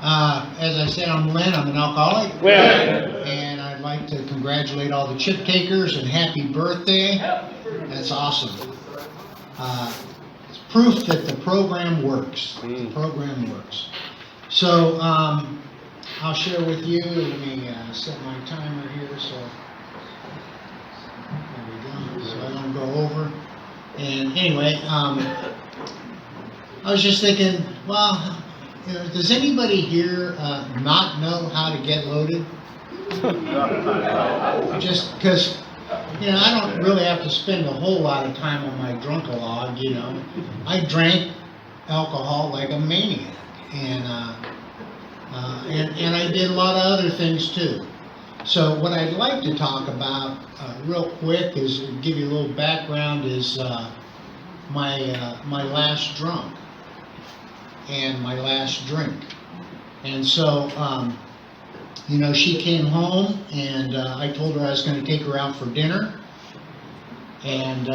As I said, I'm Lynn. I'm an alcoholic. And I'd like to congratulate all the chip takers and happy birthday. That's awesome. It's proof that the program works. The program works. So I'll share with you. Let me set my timer here. So there we go. So I don't go over. And anyway, I was just thinking, well, you know, does anybody here not know how to get loaded? Just because, you know, I don't really have to spend a whole lot of time on my drunk-a-log, you know. I drank alcohol like a maniac, and I did a lot of other things too. So what I'd like to talk about real quick is, give you a little background, is my last drunk and my last drink. And so, you know, she came home, and I told her I was going to take her out for dinner, and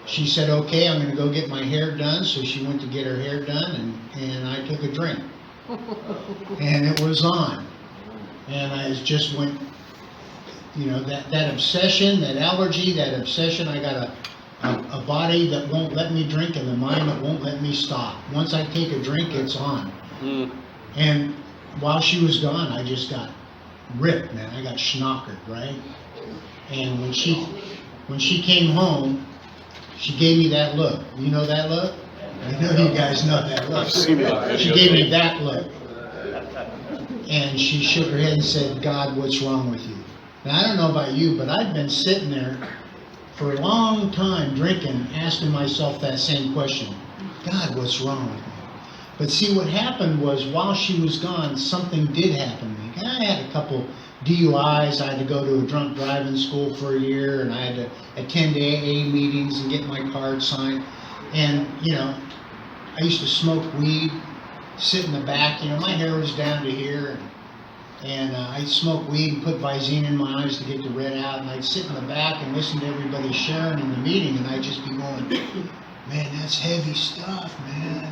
she said, okay, I'm going to go get my hair done. So she went to get her hair done, and I took a drink, and it was on, and I just went, you know, that obsession, that allergy, that obsession. I got a body that won't let me drink, and the mind that won't let me stop. Once I take a drink, it's on. And while she was gone, I just got ripped, man. I got schnockered, right? And when she came home, she gave me that look. You know that look? I know you guys know that look. She gave me that look. And she shook her head and said, God, what's wrong with you? Now, I don't know about you, but I've been sitting there for a long time drinking, asking myself that same question. God, what's wrong with me? But see, what happened was, while she was gone, something did happen to me. I had a couple DUIs. I had to go to a drunk driving school for a year, and I had to attend AA meetings and get my card signed. And, you know, I used to smoke weed, sit in the back. You know, my hair was down to here, and I'd smoke weed and put Visine in my eyes to get the red out, and I'd sit in the back and listen to everybody sharing in the meeting, and I'd just be going, man, that's heavy stuff, man.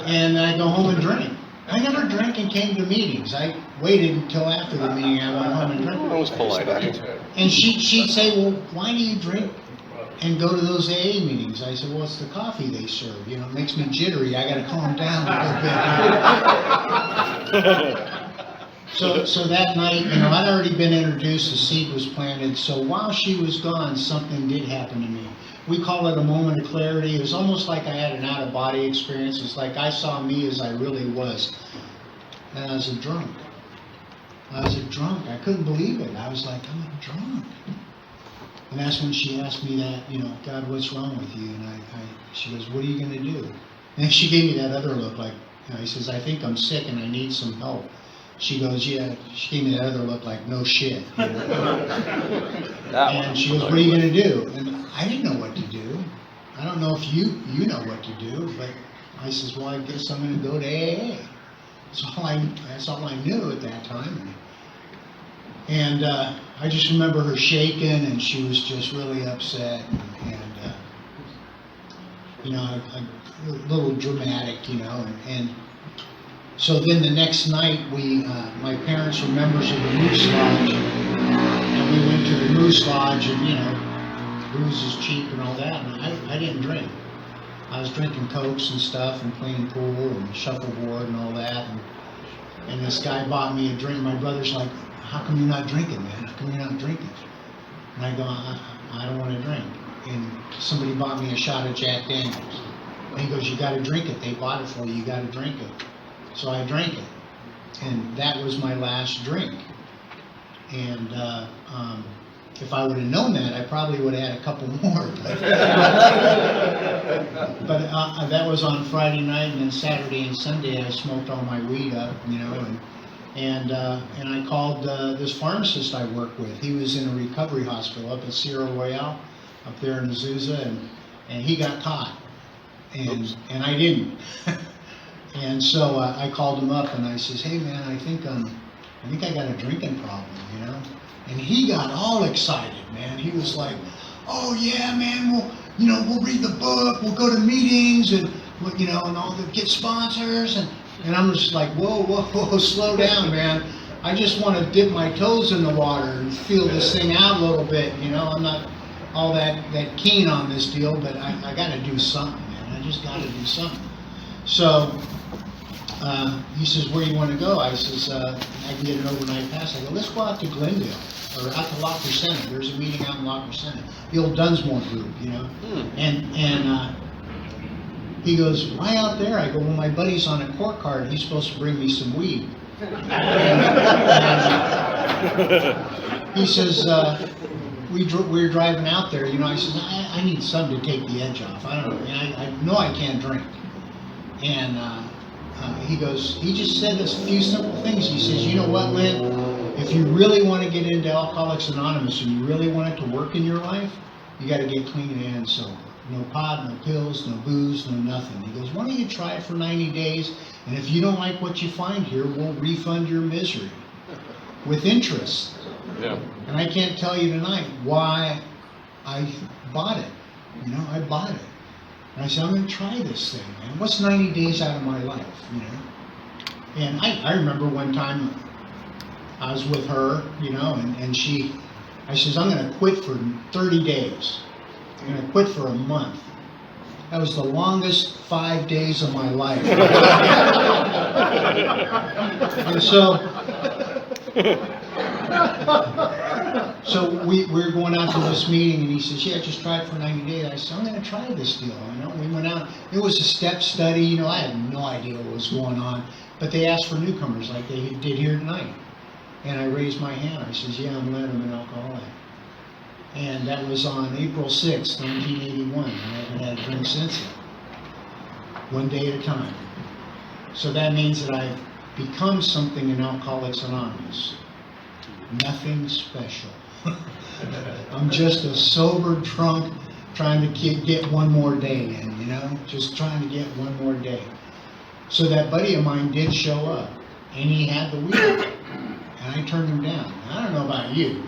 And I'd go home and drink. I never drank and came to meetings. I waited until after the meeting. I went home and drank. That was polite. And she'd say, well, why do you drink and go to those AA meetings? I said, well, it's the coffee they serve. You know, it makes me jittery. I got to calm down a little bit. So that night, you know, I'd already been introduced, the seed was planted. So while she was gone, something did happen to me. We call it a moment of clarity. It was almost like I had an out-of-body experience. It's like I saw me as I really was. And I was a drunk. I couldn't believe it. I was like, I'm a drunk. And that's when she asked me that, you know, God, what's wrong with you? And she goes, what are you going to do? And she gave me that other look, like, you know, he says, I think I'm sick and I need some help. She goes, yeah. She gave me that other look, like, no shit. You know? And she goes, what are you going to do? And I didn't know what to do. I don't know if you know what to do, but I says, well, I guess I'm going to go to AA. That's all I knew at that time. And I just remember her shaking, and she was just really upset, and you know, a little dramatic, you know, and so then the next night, my parents were members of the Moose Lodge, and we went to the Moose Lodge, and, you know, booze is cheap and all that, and I didn't drink. I was drinking Cokes and stuff, and playing pool and shuffleboard and all that, and this guy bought me a drink. My brother's like, how come you're not drinking, man? How come you're not drinking? And I go, I don't want to drink. And somebody bought me a shot of Jack Daniels. And he goes, you got to drink it. They bought it for you. You got to drink it. So I drank it, and that was my last drink. And if I would have known that, I probably would have had a couple more. But that was on Friday night, and then Saturday and Sunday I smoked all my weed up, you know, and I called this pharmacist I work with. He was in a recovery hospital up at Sierra Royale, up there in Azusa, and he got caught, and I didn't. And so I called him up and I says, hey man, I think I got a drinking problem, you know? And he got all excited, man. He was like, oh yeah, man, we'll read the book, we'll go to meetings, and you know, and all the get sponsors, and I'm just like, whoa, whoa, whoa, slow down, man. I just want to dip my toes in the water and feel this thing out a little bit, you know. I'm not all that keen on this deal, but I got to do something, man. I just got to do something. So he says, where do you want to go? I says, I can get an overnight pass. I go, let's go out to Glendale, or out to Locker Center. There's a meeting out in Locker Center, the old Dunsmore group, you know. And he goes, why out there? I go, well, my buddy's on a court card. He's supposed to bring me some weed. He says, we were driving out there, you know. I says, I need something to take the edge off. I don't know. I know I can't drink. And he goes, he just said this few simple things. He says, you know what, Lynn? If you really want to get into Alcoholics Anonymous and you really want it to work in your life, you got to get clean and sober. No pot, no pills, no booze, no nothing. He goes, why don't you try it for 90 days? And if you don't like what you find here, we'll refund your misery with interest. Yeah. And I can't tell you tonight why I bought it. You know, I bought it. And I said, I'm going to try this thing, man. What's 90 days out of my life, you know? And I remember one time I was with her, you know, and I says, I'm going to quit for 30 days. I'm going to quit for a month. That was the longest 5 days of my life. And so we were going out to this meeting, and he says, yeah, just try it for 90 days. I said, I'm going to try this deal. You know, we went out. It was a step study. You know, I had no idea what was going on. But they asked for newcomers like they did here tonight. And I raised my hand. I says, yeah, I'm Lynn. I'm an alcoholic. And that was on April 6, 1981. I haven't had a drink since then. One day at a time. So that means that I've become something in Alcoholics Anonymous. Nothing special. I'm just a sober drunk trying to get one more day in, you know? Just trying to get one more day. So that buddy of mine did show up, and he had the weed. And I turned him down. I don't know about you,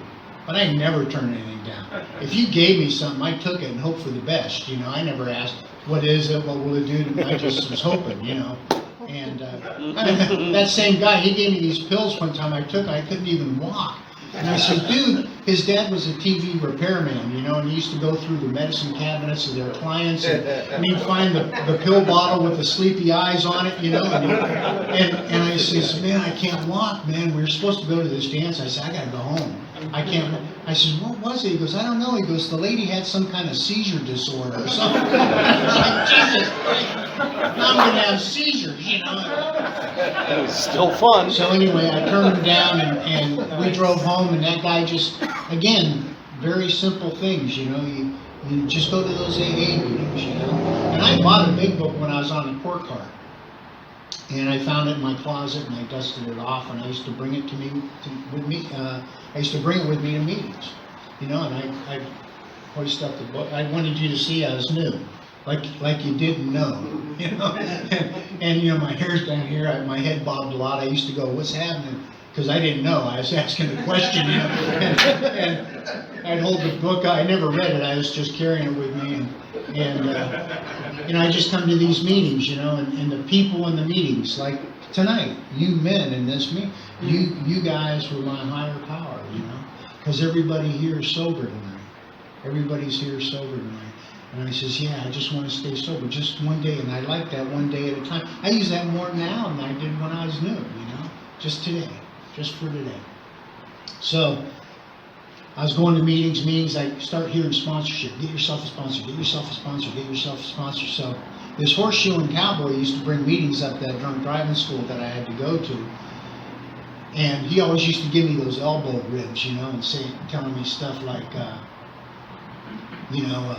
but I never turned anything down. If you gave me something, I took it and hoped for the best. You know, I never asked, what is it, what will it do? I just was hoping, you know. And that same guy, he gave me these pills one time I took, I couldn't even walk. And I said, dude, his dad was a TV repairman, you know, and he used to go through the medicine cabinets of their clients, and he'd find the pill bottle with the sleepy eyes on it, you know, and I says, man, I can't walk, man, we were supposed to go to this dance. I said, I gotta go home. I can't. I said, what was it? He goes, I don't know. He goes, the lady had some kind of seizure disorder or something. I'm like, Jesus Christ, now I'm going to have seizures, you know. It was still fun. So anyway, I turned him down, and we drove home, and that guy just, again, very simple things, you know. You just go to those AA meetings, you know. And I bought a big book when I was on the court card. And I found it in my closet, and I dusted it off, and I used to bring it with me to meetings, you know. And I hoist up the book. I wanted you to see I was new, like you didn't know, you know. And you know, my hair's down here, my head bobbed a lot. I used to go, "What's happening?" Because I didn't know. I was asking a question, you know. And I'd hold the book. I never read it. I was just carrying it with me, and you know, I just come to these meetings, you know, and the people in the meetings, like tonight, you men in this meeting, you guys were my higher power, you know, because everybody here is sober tonight. Everybody's here sober tonight. And I says, yeah, I just want to stay sober just one day, and I like that one day at a time. I use that more now than I did when I was new, you know, just today, just for today. So I was going to meetings, I start hearing sponsorship. Get yourself a sponsor, get yourself a sponsor, get yourself a sponsor. So this Horseshoe and Cowboy used to bring meetings up that drunk driving school that I had to go to. And he always used to give me those elbow ribs, you know, and telling me stuff like, you know,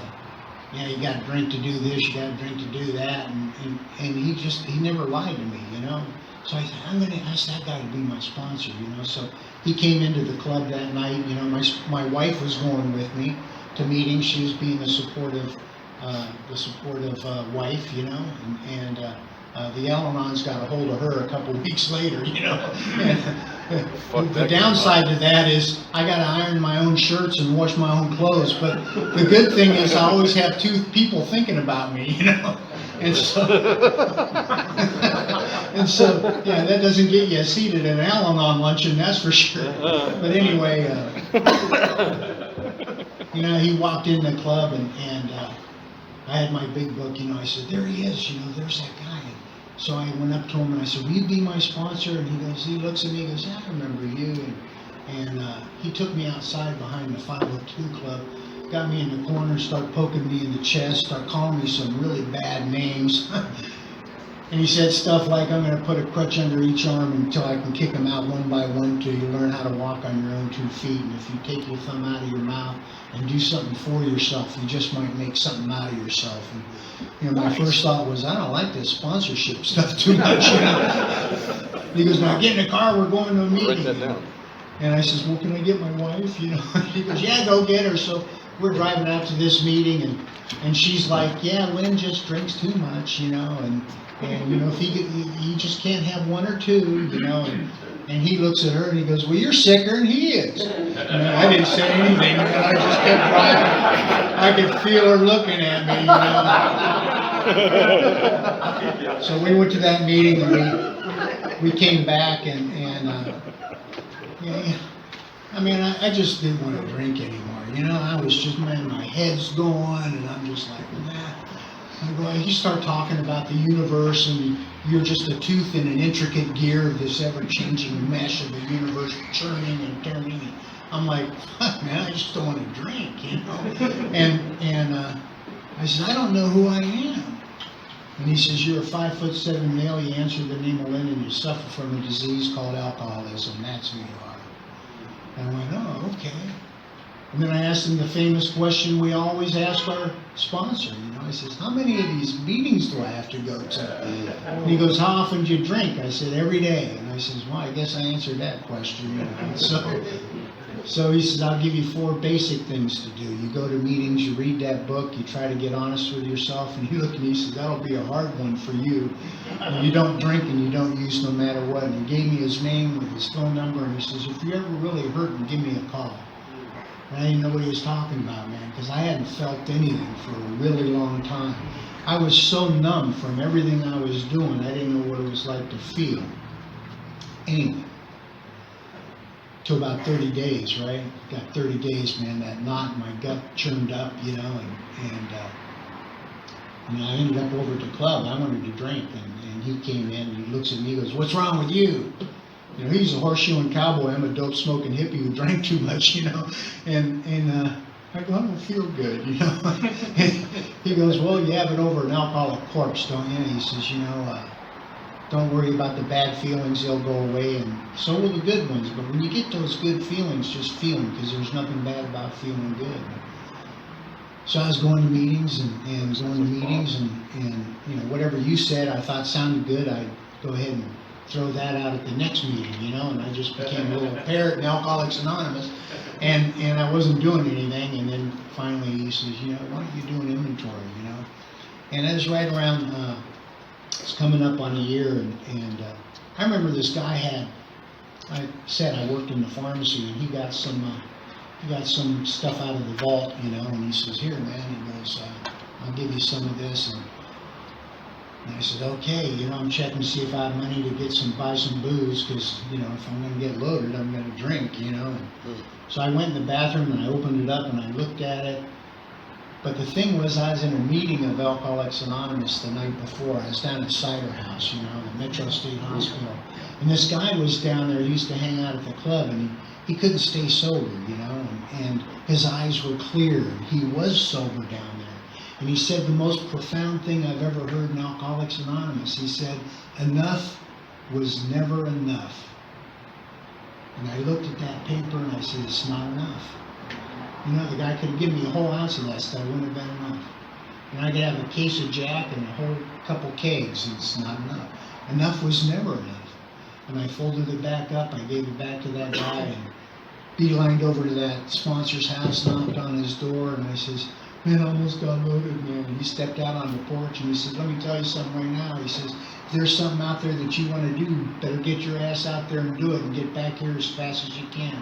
yeah, you got to drink to do this, you got to drink to do that. And he never lied to me, you know. So I said, I'm going to ask that guy to be my sponsor, you know. So he came into the club that night, you know. My wife was going with me to meetings. She was being the supportive wife, you know. And the Al-Anons got a hold of her a couple weeks later, you know. The downside to that is I got to iron my own shirts and wash my own clothes. But the good thing is I always have two people thinking about me, you know. And so, and so, yeah, that doesn't get you seated at Al-Anon luncheon, that's for sure. But anyway, you know, he walked in the club and I had my big book, you know, I said, there he is, you know, there's that guy. And so I went up to him and I said, will you be my sponsor? And he looks at me, he goes, yeah, I remember you. And he took me outside behind the 502 Club, got me in the corner, started poking me in the chest, started calling me some really bad names. And he said stuff like, I'm going to put a crutch under each arm until I can kick them out one by one till you learn how to walk on your own 2 feet. And if you take your thumb out of your mouth and do something for yourself, you just might make something out of yourself. And, you know, my first thought was, I don't like this sponsorship stuff too much, you know. He goes, now get in the car, we're going to a meeting. Write that down. And I says, well, can I get my wife, you know? He goes, yeah, go get her. So we're driving out to this meeting, and she's like, yeah, Lynn just drinks too much, you know, and you know, if he just can't have 1 or 2, you know, and he looks at her and he goes, well, you're sicker than he is. And I didn't say anything, and I just kept driving. I could feel her looking at me, you know. So we went to that meeting, and we came back, and yeah, I mean, I just didn't want to drink anymore, you know. I was just, man, my head's going, and I'm just like, nah. You start talking about the universe, and you're just a tooth in an intricate gear of this ever-changing mesh of the universe churning and turning. And I'm like, fuck, man, I just don't want to drink, you know. And I said, I don't know who I am. And he says, you're a 5'7" male. You answer the name of Lynn, and you suffer from a disease called alcoholism. That's who you are. And I went, oh, okay. And then I asked him the famous question we always ask our sponsor. You know, I says, how many of these meetings do I have to go to? And he goes, how often do you drink? I said, every day. And I says, well, I guess I answered that question. You know? So he says, I'll give you 4 basic things to do. You go to meetings, you read that book, you try to get honest with yourself. And he looked at me, he says, that'll be a hard one for you. And you don't drink and you don't use no matter what. And he gave me his name with his phone number. And he says, if you're ever really hurting, give me a call. I didn't know what he was talking about, man, because I hadn't felt anything for a really long time. I was so numb from everything I was doing, I didn't know what it was like to feel anything. Till about 30 days, right? Got 30 days, man, that knot in my gut churned up, you know, and I ended up over at the club. I wanted to drink, and he came in, and he looks at me, he goes, what's wrong with you? You know, he's a horseshoeing cowboy. I'm a dope-smoking hippie who drank too much, you know. And I go, I don't feel good, you know. And he goes, well, you have it over an alcoholic corpse, don't you? And he says, you know, don't worry about the bad feelings. They'll go away, and so will the good ones. But when you get those good feelings, just feel them, because there's nothing bad about feeling good. So I was going to meetings and you know, whatever you said I thought sounded good, I'd go ahead and throw that out at the next meeting, you know, and I just became a little parrot in Alcoholics Anonymous, and I wasn't doing anything, and then finally he says, you know, why don't you do an inventory, you know, and that was right around, it's coming up on a year, and I remember this guy I said I worked in the pharmacy, and he got some stuff out of the vault, you know, and he says, here, man, he goes, I'll give you some of this, and I said, okay, you know, I'm checking to see if I have money to buy some booze, because, you know, if I'm going to get loaded, I'm going to drink, you know. And so I went in the bathroom and I opened it up and I looked at it. But the thing was, I was in a meeting of Alcoholics Anonymous the night before. I was down at Cider House, you know, the Metro State Hospital. And this guy was down there, used to hang out at the club, and he couldn't stay sober, you know, and his eyes were clear, and he was sober down there. And he said the most profound thing I've ever heard in Alcoholics Anonymous. He said, enough was never enough. And I looked at that paper and I said, it's not enough. You know, the guy could have given me a whole ounce of that stuff, it wouldn't have been enough. And I could have a case of Jack and a whole couple kegs, and it's not enough. Enough was never enough. And I folded it back up, I gave it back to that guy, and beelined over to that sponsor's house, knocked on his door, and I says, man, I almost got loaded, man. And he stepped out on the porch and he said, let me tell you something right now. He says, if there's something out there that you want to do, better get your ass out there and do it, and get back here as fast as you can.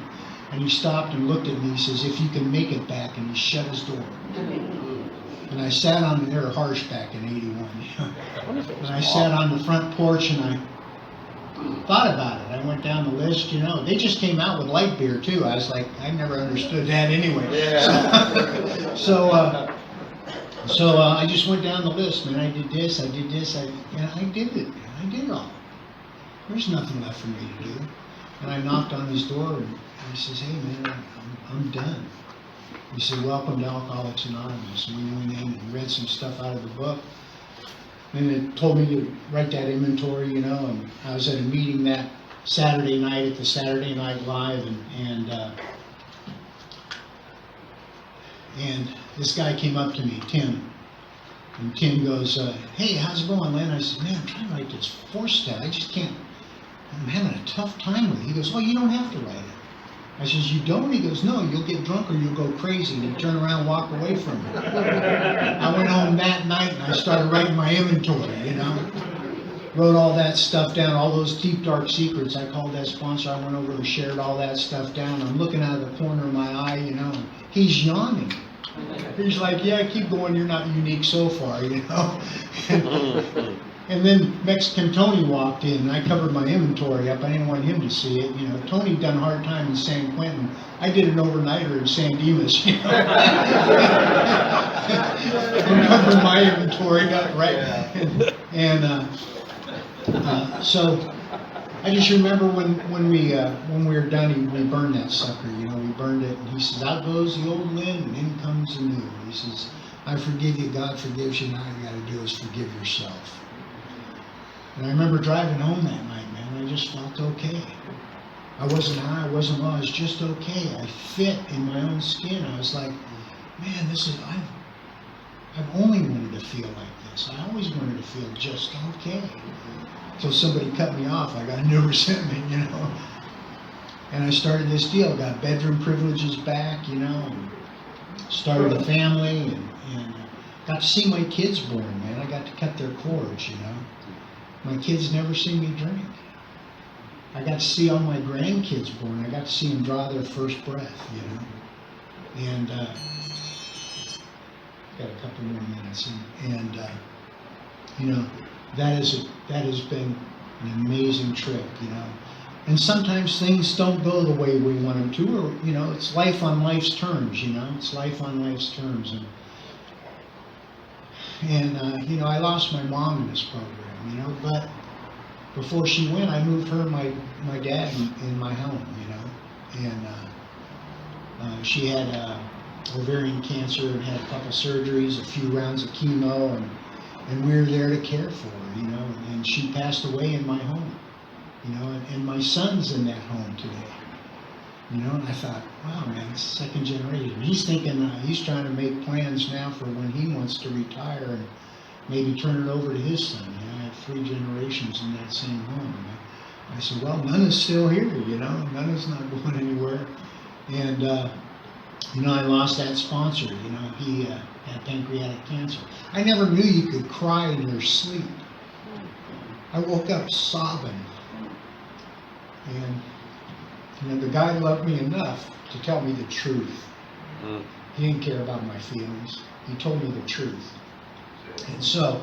And he stopped and looked at me. He says, if you can make it back. And he shut his door. And I sat on, they were harsh back in 81. And I sat on the front porch and I thought about it. I went down the list, they just came out with light beer too. I was like, I never understood that anyway. Yeah. So I just went down the list, man. I did this, and I did it. I did it all. There's nothing left for me to do. And I knocked on his door and he says, hey man, I'm done. He said, welcome to Alcoholics Anonymous. And we went in and read some stuff out of the book. And it told me to write that inventory, and I was at a meeting that Saturday night at the Saturday Night Live, and this guy came up to me, Tim, and Tim goes, hey, how's it going, Lynn? I said, man, I'm trying to write this force stat. I just can't, I'm having a tough time with it. He goes, oh, you don't have to write it. I says, you don't? He goes, no, you'll get drunk or you'll go crazy. And he'd turn around and walk away from it. I went home that night and I started writing my inventory, Wrote all that stuff down, all those deep, dark secrets. I called that sponsor. I went over and shared all that stuff down. I'm looking out of the corner of my eye, and he's yawning. He's like, yeah, keep going. You're not unique so far, And then Mexican Tony walked in, and I covered my inventory up. I didn't want him to see it. Tony done a hard time in San Quentin. I did an overnighter in San Dimas, And covered my inventory up, right? So I just remember when we were done, we burned that sucker. We burned it, and he says, out goes the old Lynn, and in comes the new. He says, I forgive you, God forgives you, and all you got to do is forgive yourself. And I remember driving home that night, man, I just felt okay. I wasn't high, I wasn't low, I was just okay. I fit in my own skin. I was like, man, I've only wanted to feel like this. I always wanted to feel just okay. So somebody cut me off, I got no resentment, And I started this deal, got bedroom privileges back, and started a family, and got to see my kids born, man. I got to cut their cords, My kids never seen me drink. I got to see all my grandkids born. I got to see them draw their first breath, And got a couple more minutes, and that has been an amazing trip, And sometimes things don't go the way we want them to, or it's life on life's terms, It's life on life's terms, and I lost my mom in this program. But before she went, I moved her and my dad in my home, and she had ovarian cancer and had a couple surgeries, a few rounds of chemo, and we were there to care for her, and she passed away in my home, and my son's in that home today, and I thought, wow, man, it's second generation. He's thinking, he's trying to make plans now for when he wants to retire and maybe turn it over to his son. I had 3 generations in that same home. I said, well, none is still here, none is not going anywhere. And, I lost that sponsor, he had pancreatic cancer. I never knew you could cry in your sleep. I woke up sobbing. And, the guy loved me enough to tell me the truth. He didn't care about my feelings. He told me the truth. And so,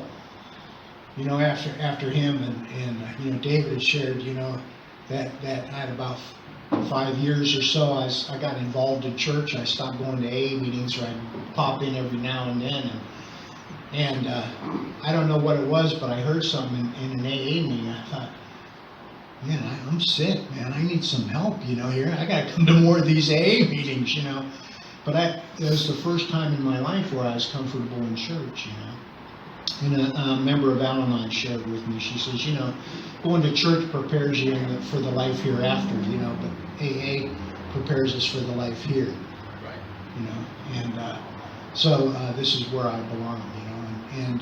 after him and David had shared, that night about 5 years or so, I got involved in church. I stopped going to AA meetings, or I'd pop in every now and then. And I don't know what it was, but I heard something in an AA meeting. I thought, man, I'm sick, man. I need some help, here. I got to come to more of these AA meetings, But it was the first time in my life where I was comfortable in church, And a member of Al-Anon shared with me, she says, going to church prepares you for the life hereafter, but AA prepares us for the life here. Right. And so this is where I belong, and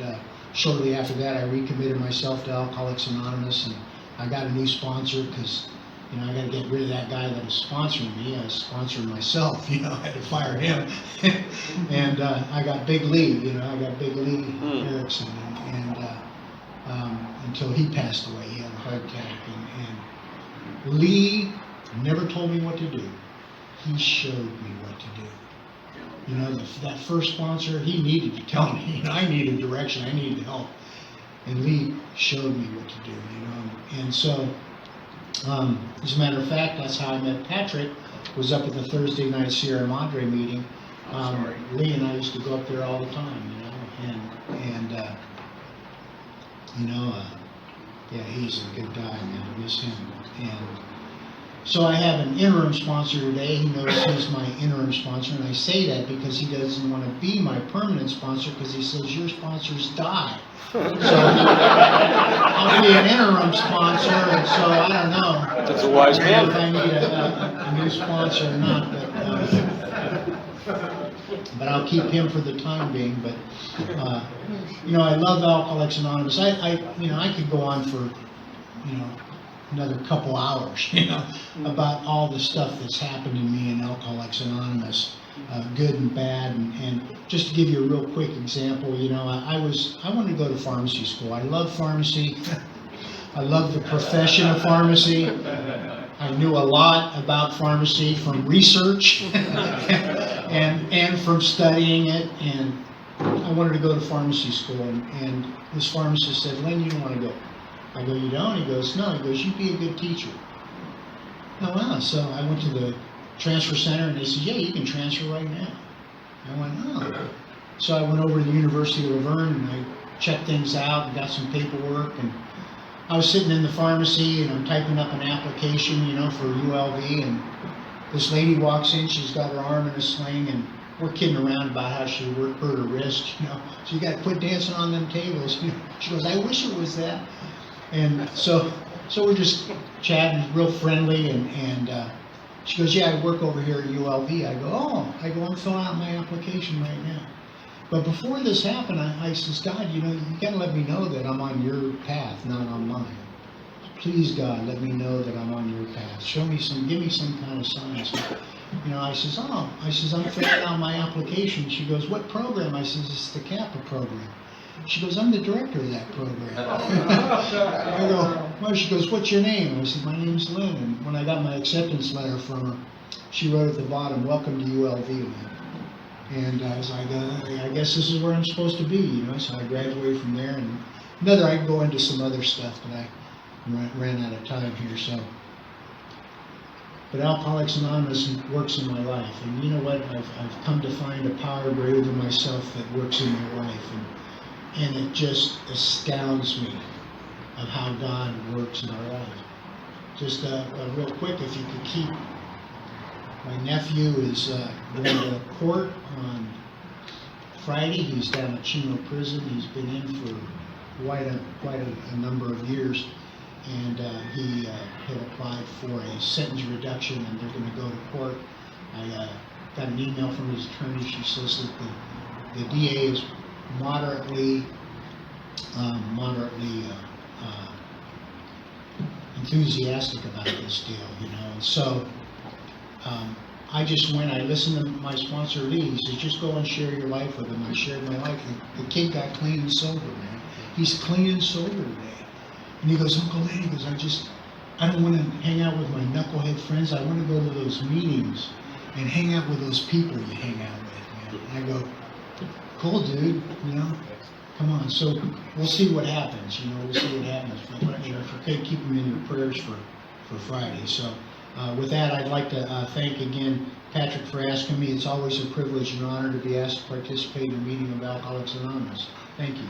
shortly after that I recommitted myself to Alcoholics Anonymous, and I got a new sponsor because I got to get rid of that guy that was sponsoring me. I was sponsoring myself, I had to fire him. And I got Big Lee, I got Big Lee Erickson, and until he passed away, he had a heart attack. And Lee never told me what to do. He showed me what to do. You know, that first sponsor, he needed to tell me, I needed direction, I needed help. And Lee showed me what to do, And so, as a matter of fact, that's how I met Patrick, was up at the Thursday night Sierra Madre meeting. Lee and I used to go up there all the time, yeah, he's a good guy, man, I miss him. And so I have an interim sponsor today. He knows he's my interim sponsor, and I say that because he doesn't want to be my permanent sponsor because he says your sponsors die. So I'll be an interim sponsor, and so I don't know. That's a wise man. If I need a new sponsor or not, but I'll keep him for the time being. But I love Alcoholics Anonymous. I could go on for another couple hours, about all the stuff that's happened to me in Alcoholics Anonymous, good and bad. And just to give you a real quick example, I wanted to go to pharmacy school. I love pharmacy. I love the profession of pharmacy. I knew a lot about pharmacy from research and from studying it. And I wanted to go to pharmacy school. And this pharmacist said, "Lynn, you don't want to go." I go, "You don't?" He goes, "No." He goes, "You'd be a good teacher." Oh, wow. So I went to the transfer center and they said, "Yeah, you can transfer right now." I went, "Oh." So I went over to the University of Laverne and I checked things out and got some paperwork. And I was sitting in the pharmacy and I'm typing up an application, for ULV. And this lady walks in, she's got her arm in a sling, and we're kidding around about how she hurt her wrist, So you got to quit dancing on them tables. She goes, "I wish it was that." And so we're just chatting, real friendly, and she goes, "Yeah, I work over here at ULV." I go, "Oh," "I'm filling out my application right now." But before this happened, I says, "God, you got to let me know that I'm on your path, not on mine. Please, God, let me know that I'm on your path. Give me some kind of signs." I says, "I'm filling out my application." She goes, "What program?" I says, "It's the Kappa program." She goes, "I'm the director of that program." I go, "Well," she goes, "What's your name?" I said, "My name's Lynn." And when I got my acceptance letter from her, she wrote at the bottom, "Welcome to ULV, Lynn." And I was like, I guess this is where I'm supposed to be, So I graduated from there. And I can go into some other stuff, but I ran out of time here. But Alcoholics Anonymous works in my life. And you know what? I've come to find a power greater than myself that works in my life. And it just astounds me of how God works in our life. Just real quick, if you could keep, my nephew is going to court on Friday. He's down at Chino Prison. He's been in for quite a number of years. And he had applied for a sentence reduction, and they're going to go to court. I got an email from his attorney. She says that the DA is moderately enthusiastic about this deal, And so I just went, I listened to my sponsor Lee. He says, "Just go and share your life with him." I shared my life. The kid got clean and sober, man. He's clean and sober today. And he goes, "Uncle Lynn," he goes, I don't want to hang out with my knucklehead friends. I want to go to those meetings and hang out with those people you hang out with, man. And I go, "Cool, dude, come on." So we'll see what happens, we'll see what happens. But, if you could keep them in your prayers for Friday. So with that, I'd like to thank again Patrick for asking me. It's always a privilege and honor to be asked to participate in a meeting of Alcoholics Anonymous. Thank you.